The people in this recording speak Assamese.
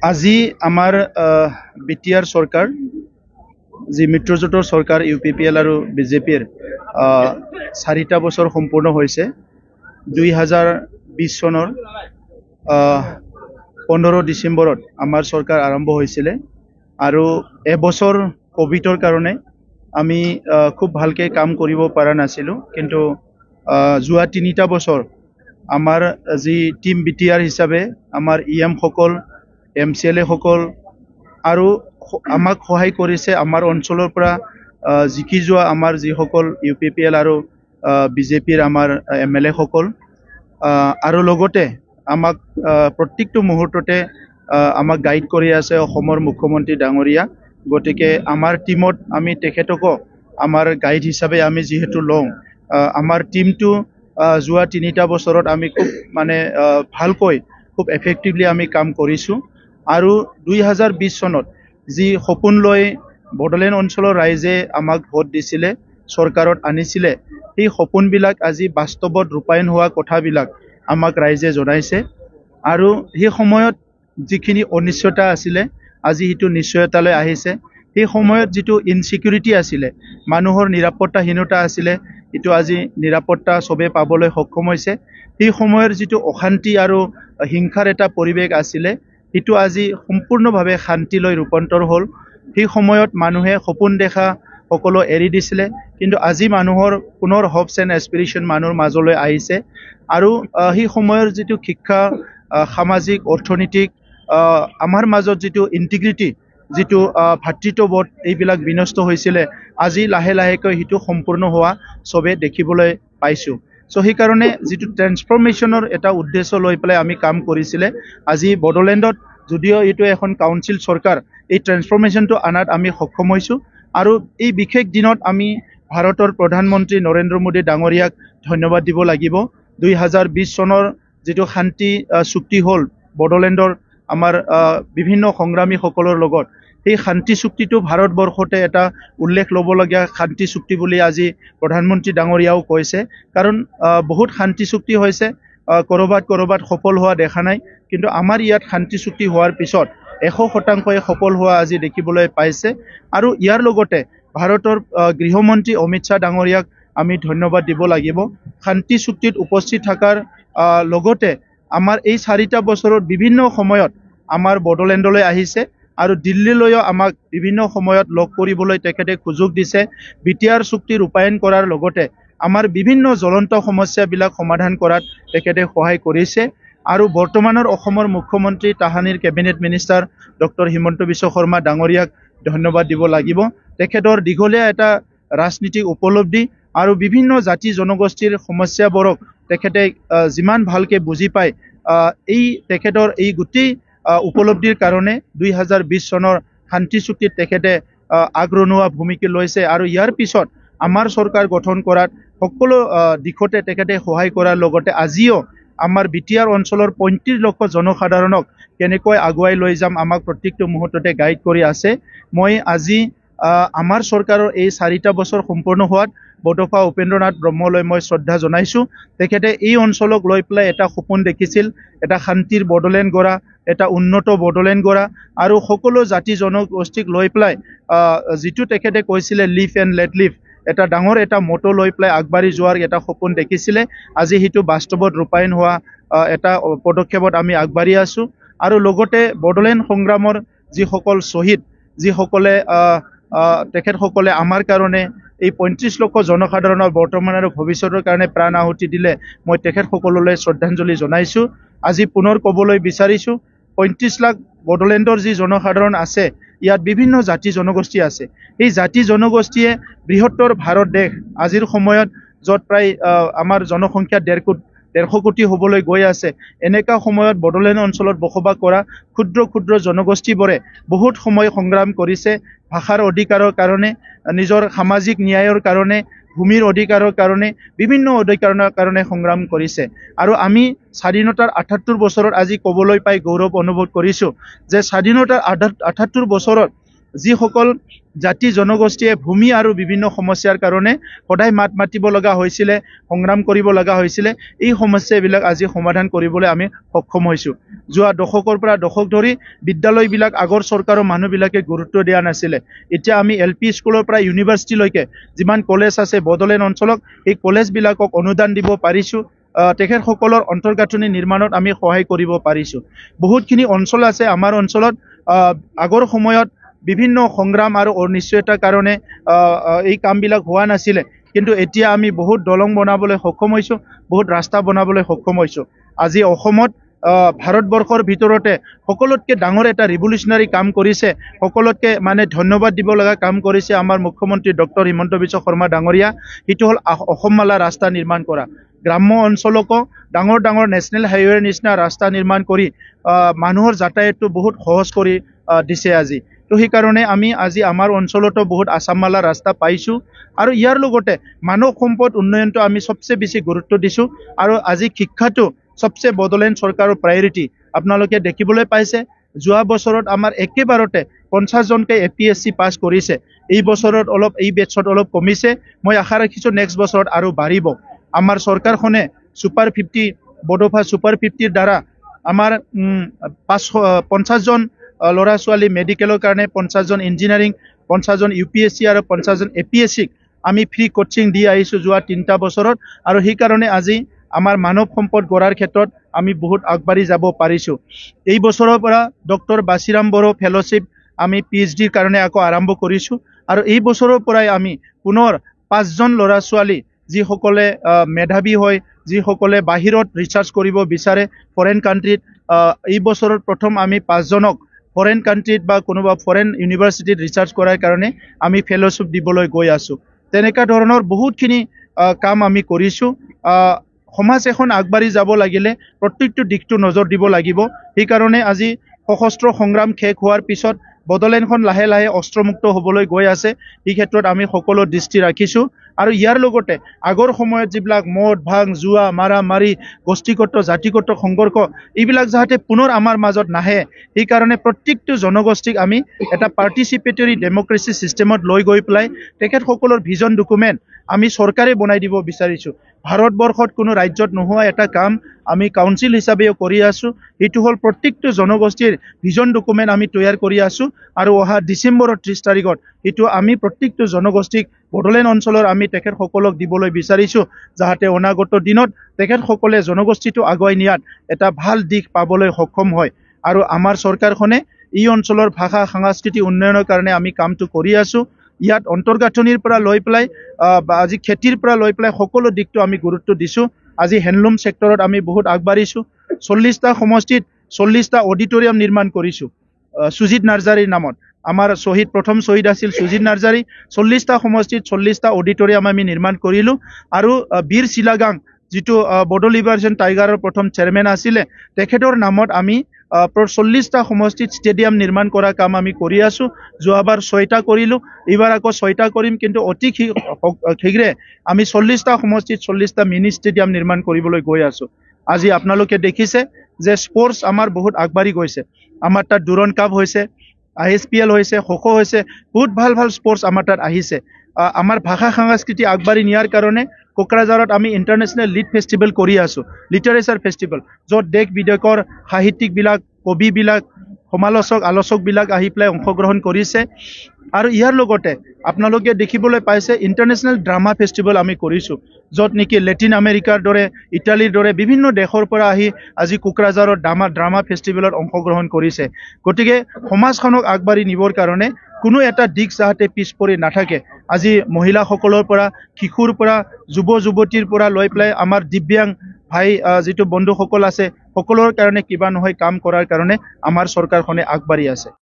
আজি আমাৰ বিটিআৰ চৰকাৰ যি মিত্ৰজোঁটৰ চৰকাৰ UPPL আৰু BJPৰ 4টা বছৰ সম্পূৰ্ণ হৈছে 2020 চনৰ 15 ডিচেম্বৰত আমাৰ চৰকাৰ আৰম্ভ হৈছিলে আৰু এবছৰ কোভিডৰ কাৰণে আমি খুব ভালকে কাম কৰিব পৰা নাছিলোঁ কিন্তু যোৱা 3টা বছৰ আমাৰ যি টিম বিটিআৰ হিচাপে আমাৰ EM সকল MCLA সকল আৰু আমাক সহায় কৰিছে আমাৰ অঞ্চলৰ পৰা জিকি যোৱা আমাৰ যিসকল UPPL আৰু BJPৰ আমাৰ MLA সকল আৰু লগতে আমাক প্ৰত্যেকটো মুহূৰ্ততে আমাক গাইড কৰি আছে অসমৰ মুখ্যমন্ত্ৰী ডাঙৰীয়া গতিকে আমাৰ টিমত আমি তেখেতকো আমাৰ গাইড হিচাপে আমি যেহেতু লওঁ আমাৰ টিমটো যোৱা 3টা বছৰত আমি খুব মানে ভালকৈ খুব এফেক্টিভলি আমি কাম কৰিছোঁ আৰু 2020 চনত যি সপোন লৈ বড়োলেণ্ড অঞ্চলৰ ৰাইজে আমাক ভোট দিছিলে চৰকাৰত আনিছিলে সেই সপোনবিলাক আজি বাস্তৱত ৰূপায়ণ হোৱা কথাবিলাক আমাক ৰাইজে জনাইছে আৰু সেই সময়ত যিখিনি অনিশ্চয়তা আছিলে আজি সেইটো নিশ্চয়তালৈ আহিছে সেই সময়ত যিটো ইনসিকিউৰিটি আছিলে মানুহৰ নিৰাপত্তাহীনতা আছিলে এটো আজি নিৰাপত্তা সবে পাবলৈ সক্ষম হৈছে সেই সময়ৰ যিটো অশান্তি আৰু হিংসাৰ এটা পৰিবেশ আছিলে এটো আজি সম্পূৰ্ণভাৱে শান্তিলৈ ৰূপান্তৰ হ'ল সেই সময়ত মানুহে সপোন দেখা সকলো এৰি দিছিলে কিন্তু আজি মানুহৰ পুনৰ হোপছ এণ্ড এস্পিৰেশ্যন মানুহৰ মাজলৈ আহিছে আৰু সেই সময়ৰ যিটো শিক্ষা সামাজিক অৰ্থনৈতিক আমাৰ মাজত যিটো ইন্টিগ্ৰিটি যিটো ভাতৃত্ববোধ এইবিলাক বিনষ্ট হৈছিলে আজি লাহে লাহেকৈ হিটো সম্পূৰ্ণ হোৱা সবে দেখিবলৈ পাইছো সো সেই কাৰণে যিটো ট্ৰান্সফৰমেশনৰ এটা উদ্দেশ্য লৈ পেলাই আমি কাম কৰিছিলে আজি বড়োলেণ্ডত যদিও এটো এখন কাউন্সিল চৰকাৰ এই ট্ৰান্সফৰমেশনটো আনাত আমি সক্ষম হৈছো আৰু এই বিশেষ দিনত আমি ভাৰতৰ প্ৰধানমন্ত্ৰী নৰেন্দ্ৰ মোদী ডাঙৰীয়াক ধন্যবাদ দিব লাগিব 2020 চনৰ যেটো শান্তি চুক্তি হ'ল বড়োলেণ্ডৰ আমাৰ বিভিন্ন সংগ্ৰামী সকলৰ লগত এই শান্তি চুক্তিটো ভাৰতবৰ্ষতে এটা উল্লেখ লবলগীয়া শান্তি চুক্তি বুলি আজি প্ৰধানমন্ত্ৰী ডাঙৰীয়াও কৈছে কাৰণ বহুত শান্তি চুক্তি হৈছে কৰবাত সফল হোৱা দেখা নাই কিন্তু আমাৰ ইয়াত শান্তি চুক্তি হোৱাৰ পিছত 100% সফল হোৱা আজি দেখিবলৈ পাইছে আৰু ইয়াৰ লগতে ভাৰতৰ গৃহমন্ত্ৰী অমিত শাহ ডাঙৰীয়াক আমি ধন্যবাদ দিব লাগিব শান্তি চুক্তিত উপস্থিত থাকাৰ লগতে আমাৰ এই 4টা বছৰত বিভিন্ন সময়ত আমাৰ বড়োলেণ্ডলৈ আহিছে আৰু দিল্লীলৈও আমাক বিভিন্ন সময়ত লগ কৰিবলৈ তেখেতে সুযোগ দিছে বিটিআৰ চুক্তি ৰূপায়ণ কৰাৰ লগতে আমাৰ বিভিন্ন জ্বলন্ত সমস্যাবিলাক সমাধান কৰাত তেখেতে সহায় কৰিছে আৰু বৰ্তমানৰ অসমৰ মুখ্যমন্ত্ৰী তাহানিৰ cabinet minister doctor Himanta Biswa Sarma ডাঙৰীয়াক ধন্যবাদ দিব লাগিব তেখেতৰ দীঘলীয়া এটা ৰাজনীতিক উপলব্ধি আৰু বিভিন্ন জাতি জনগোষ্ঠীৰ সমস্যাবোৰক তেখেতে যিমান ভালকে বুজি পায় এই তেখেতৰ এই গোটেই উপলব্ধিৰ কাৰণে 2020 চনৰ শান্তি চুক্তিত তেখেতে আগ্ৰহণোৱা ভূমিকা লৈছে আৰু ইয়াৰ পিছত আমাৰ চৰকাৰ গঠন কৰাত সকলো দিশতে তেখেতে সহায় কৰাৰ লগতে আজিও আমাৰ বিটিআৰ অঞ্চলৰ 35 লক্ষ জনসাধাৰণক কেনেকৈ আগুৱাই লৈ যাম আমাক প্ৰত্যেকটো মুহূৰ্ততে গাইড কৰি আছে মই আজি আমাৰ চৰকাৰৰ এই 4টা বছৰ সম্পূৰ্ণ হোৱাত বডফা উপেন্দ্ৰনাথ ব্ৰহ্মলৈ মই শ্ৰদ্ধা জনাইছো তেখেতে এই অঞ্চলক লৈ পেলাই এটা সপোন দেখিছিল এটা শান্তিৰ বড়োলেণ্ড গঢ়া এটা উন্নত বড়োলেণ্ড গঢ়া আৰু সকলো জাতি জনগোষ্ঠীক লৈ পেলাই যিটো তেখেতে কৈছিলে লিভ এণ্ড লেট লিভ এটা ডাঙৰ এটা মটো লৈ পেলাই আগবাঢ়ি যোৱাৰ এটা সপোন দেখিছিলে আজি হিটো বাস্তৱত ৰূপায়ণ হোৱা এটা পদক্ষেপত আমি আগবাঢ়ি আছো আৰু লগতে বড়োলেণ্ড সংগ্ৰামৰ যিসকল শহীদ যিসকলে তেখেতসকলে আমাৰ কাৰণে এই 35 লক্ষ জনসাধাৰণৰ বৰ্তমান আৰু ভৱিষ্যতৰ কাৰণে প্ৰাণ আহুতি দিলে মই তেখেতসকললৈ শ্ৰদ্ধাঞ্জলি জনাইছো আজি পুনৰ ক'বলৈ বিচাৰিছো 35 লাখ বড়োলেণ্ডৰ যি জনসাধাৰণ আছে ইয়াত বিভিন্ন জাতি জনগোষ্ঠী আছে এই জাতি জনগোষ্ঠীয়ে বৃহত্তৰ ভাৰত দেশ আজিৰ সময়ত যত প্ৰায় আমাৰ জনসংখ্যা 150 কোটি হ'বলৈ গৈ আছে এনেকা সময়ত বড়োলেণ্ড অঞ্চলত বসবাস কৰা ক্ষুদ্ৰ জনগোষ্ঠীবোৰে বহুত সময় সংগ্ৰাম কৰিছে ভাষাৰ অধিকাৰৰ কাৰণে নিজৰ সামাজিক ন্যায়ৰ কাৰণে ভূমিৰ অধিকাৰৰ কাৰণে বিভিন্ন অধিকাৰৰ কাৰণে সংগ্ৰাম কৰিছে আৰু আমি স্বাধীনতাৰ 78 বছৰত আজি ক'বলৈ পাই গৌৰৱ অনুভৱ কৰিছো যে স্বাধীনতাৰ 78 বছৰত যিসকল জাতি জনগোষ্ঠীয়ে ভূমি আৰু বিভিন্ন সমস্যাৰ কাৰণে সদায় মাত মাতিব লগা হৈছিলে, সংগ্ৰাম কৰিব লগা হৈছিলে, এই সমস্যাবিলাক আজি সমাধান কৰিবলৈ আমি সক্ষম হৈছোঁ। যোৱা দশকৰ পৰা দশক ধৰি বিদ্যালয়বিলাক আগৰ চৰকাৰৰ মানুহবিলাকে গুৰুত্ব দিয়া নাছিলে। এতিয়া আমি LP স্কুলৰ পৰা ইউনিভাৰ্চিটিলৈকে যিমান কলেজ আছে বড়োলেণ্ড অঞ্চলক, এই কলেজবিলাকক অনুদান দিব পাৰিছোঁ। তেখেতসকলৰ অন্তৰ্গাঁথনি নিৰ্মাণত আমি সহায় কৰিব পাৰিছোঁ। বহুতখিনি অঞ্চল আছে আমাৰ অঞ্চলত, আগৰ সময়ত বিভিন্ন সংগ্ৰাম আৰু অনিশ্চয়তাৰ কাৰণে এই কামবিলাক হোৱা নাছিলে, কিন্তু এতিয়া আমি বহুত দলং বনাবলৈ সক্ষম হৈছোঁ, বহুত ৰাস্তা বনাবলৈ সক্ষম হৈছোঁ। আজি অসমত ভাৰতবৰ্ষৰ ভিতৰতে সকলোতকৈ ডাঙৰ এটা ৰিভলিউচনাৰী কাম কৰিছে, সকলোতকৈ মানে ধন্যবাদ দিব লগা কাম কৰিছে আমাৰ মুখ্যমন্ত্ৰী ডক্টৰ হিমন্ত বিশ্ব শৰ্মা ডাঙৰীয়া। সেইটো হ'ল অসমমালা ৰাস্তা নিৰ্মাণ কৰা। গ্ৰাম্য অঞ্চলকো ডাঙৰ ডাঙৰ নেশ্যনেল হাইৱেৰ নিচিনা ৰাস্তা নিৰ্মাণ কৰি মানুহৰ যাতায়াতটো বহুত সহজ কৰি দিছে আজি। তো সেইকাৰণে আমি আজি আমাৰ অঞ্চলতো বহুত আছামমালা ৰাস্তা পাইছোঁ, আৰু ইয়াৰ লগতে মানৱ সম্পদ উন্নয়নটো আমি চবচে বেছি গুৰুত্ব দিছোঁ। আৰু আজি শিক্ষাটো চবচে বড়োলেণ্ড চৰকাৰৰ প্ৰায়ৰিটি। আপোনালোকে দেখিবলৈ পাইছে যোৱা বছৰত আমাৰ একেবাৰতে 50জনকে APSC পাছ কৰিছে। এই বছৰত অলপ, এই বেটছত অলপ কমিছে। মই আশা ৰাখিছোঁ নেক্সট বছৰত আৰু বাঢ়িব। আমাৰ চৰকাৰখনে ছুপাৰ 50 বড়োফা ছুপাৰ 50ৰ দ্বাৰা আমাৰ 50জন ল'ৰা ছোৱালী মেডিকেলৰ কাৰণে, 50জন ইঞ্জিনিয়াৰিং, 50জন UPSC আৰু 50জন APSCক আমি ফ্ৰী কোচিং দি আহিছোঁ যোৱা 3টা বছৰত। আৰু সেইকাৰণে আজি আমাৰ মানৱ সম্পদ গঢ়াৰ ক্ষেত্ৰত আমি বহুত আগবাঢ়ি যাব পাৰিছোঁ। এই বছৰৰ পৰা ডক্টৰ বাছিৰাম বড়ো ফেলোশ্বিপ আমি PhDৰ কাৰণে আকৌ আৰম্ভ কৰিছোঁ। আৰু এই বছৰৰ পৰাই আমি পুনৰ 5জন ল'ৰা ছোৱালী যিসকলে মেধাৱী হয়, যিসকলে বাহিৰত ৰিচাৰ্চ কৰিব বিচাৰে ফৰেন কাণ্ট্ৰিত, এই বছৰত প্ৰথম আমি 5জনক ফৰেন কাণ্ট্ৰিত বা কোনোবা ফৰেন ইউনিভাৰ্চিটিত ৰিচাৰ্চ কৰাৰ কাৰণে আমি ফেলোশ্বিপ দিবলৈ গৈ আছোঁ। তেনেকুৱা ধৰণৰ বহুতখিনি কাম আমি কৰিছোঁ। সমাজ এখন আগবাঢ়ি যাব লাগিলে প্ৰত্যেকটো দিশটো নজৰ দিব লাগিব। সেইকাৰণে আজি সশস্ত্ৰ সংগ্ৰাম শেষ হোৱাৰ পিছত বড়োলেণ্ডখন লাহে লাহে অস্ত্ৰমুক্ত হ'বলৈ গৈ আছে। এই ক্ষেত্ৰত আমি সকলো দৃষ্টি ৰাখিছোঁ। আৰু ইয়াৰ লগতে আগৰ সময়ত যিবিলাক মদ ভাং জুৱা মাৰা মাৰি গোষ্ঠীগত জাতিগত সংঘৰ্ষ, এইবিলাক যাতে পুনৰ আমাৰ মাজত নাহে, সেইকাৰণে প্ৰত্যেকটো জনগোষ্ঠীক আমি এটা পাৰ্টিচিপেটৰী ডেমক্ৰেচি ছিষ্টেমত লৈ গৈ পেলাই তেখেতসকলৰ ভিজন ডকুমেণ্ট আমি চৰকাৰে বনাই দিব বিচাৰিছোঁ। ভাৰতবৰ্ষত কোনো ৰাজ্যত নোহোৱা এটা কাম আমি কাউন্সিল হিচাপেও কৰি আছোঁ। এইটো হ'ল প্ৰত্যেকটো জনগোষ্ঠীৰ ভিজন ডকুমেণ্ট আমি তৈয়াৰ কৰি আছোঁ। আৰু অহা ডিচেম্বৰৰ 30 তাৰিখত এইটো আমি প্ৰত্যেকটো জনগোষ্ঠীক বড়োলেণ্ড অঞ্চলৰ আমি তেখেতসকলক দিবলৈ বিচাৰিছোঁ, যাতে অনাগত দিনত তেখেতসকলে জনগোষ্ঠীটো আগুৱাই নিয়াত এটা ভাল দিশ পাবলৈ সক্ষম হয়। আৰু আমাৰ চৰকাৰখনে এই অঞ্চলৰ ভাষা সাংস্কৃতিক উন্নয়নৰ কাৰণে আমি কামটো কৰি আছোঁ। ইয়াত অন্তৰ্গাঁথনিৰ পৰা লৈ পেলাই আজি খেতিৰ পৰা লৈ পেলাই সকলো দিশটো আমি গুৰুত্ব দিছোঁ। আজি হেণ্ডলুম ছেক্টৰত আমি বহুত আগবাঢ়িছোঁ। 40টা সমষ্টিত 40টা অডিটৰিয়াম নিৰ্মাণ কৰিছোঁ সুজিত নাৰ্জাৰীৰ নামত। আমাৰ প্ৰথম শ্বহীদ আছিল সুজিত নাৰ্জাৰী। 40টা সমষ্টিত 40টা অডিটৰিয়াম আমি নিৰ্মাণ কৰিলোঁ। আৰু বীৰ চিলাগাং যিটো বড়ো লিবাৰেশ্যন টাইগাৰৰ প্ৰথম চেয়াৰমেন আছিলে, তেখেতৰ নামত আমি 40টা সমষ্টিত ষ্টেডিয়াম নিৰ্মাণ কৰা কাম আমি কৰি আছোঁ। যোৱাবাৰ 6টা কৰিলোঁ, এইবাৰ আকৌ 6টা কৰিম, কিন্তু অতি শীঘ্ৰে আমি 40টা সমষ্টিত 40টা মিনি ষ্টেডিয়াম নিৰ্মাণ কৰিবলৈ গৈ আছোঁ। আজি আপোনালোকে দেখিছে যে স্পৰ্টছ আমাৰ বহুত আগবাঢ়ি গৈছে। আমাৰ তাত দুৰণ কাপ হৈছে, ISPL হৈছে, খো-খো হৈছে, বহুত ভাল ভাল স্পৰ্টছ আমাৰ তাত আহিছে। আমাৰ ভাষা সংস্কৃতি আগবাঢ়ি নিয়াৰ কাৰণে কোকৰাঝাৰত আমি ইণ্টাৰনেশ্যনেল লিড ফেষ্টিভেল কৰি আছোঁ, লিটাৰেচাৰ ফেষ্টিভেল, য'ত দেশ বিদেশৰ সাহিত্যিকবিলাক, কবিবিলাক, সমালোচক আলোচকবিলাক আহি পেলাই অংশগ্ৰহণ কৰিছে। আৰু ইয়াৰ লগতে আপোনালোকে দেখিবলৈ পাইছে ইণ্টাৰনেশ্যনেল ড্ৰামা ফেষ্টিভেল আমি কৰিছোঁ, য'ত নেকি লেটিন আমেৰিকাৰ দৰে, ইটালীৰ দৰে বিভিন্ন দেশৰ পৰা আহি আজি কোকৰাঝাৰৰ ড্ৰামা ফেষ্টিভেলত অংশগ্ৰহণ কৰিছে। গতিকে সমাজখনক আগবাঢ়ি নিবৰ কাৰণে কোনো এটা দিশ যাতে পিছ পৰি নাথাকে। আজি মহিলাসকলৰ পৰা, শিশুৰ পৰা, যুৱ যুৱতীৰ পৰা লৈ পেলাই আমাৰ দিব্যাংগ ভাই যিটো বন্ধুসকল আছে, সকলোৰ কাৰণে কিবা নহয় কাম কৰাৰ কাৰণে আমাৰ চৰকাৰখনে আগবাঢ়ি আছে।